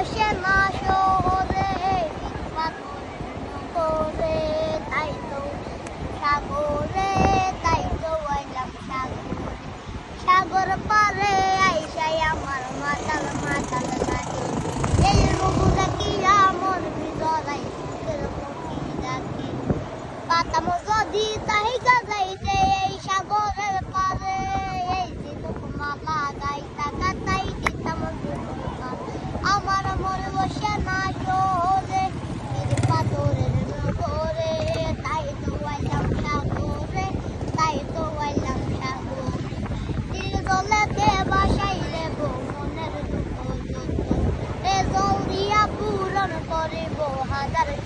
বসে না শহরে করে তাই তো সাগরে তাই তো আইলাম সাগরে সাগর পারে আইসাই আমার মাতাল মাতাল লাগে এই রূপ দেখিয়া মন বিজড়াই সুখের পক্ষী ডাকে পাতাম যদি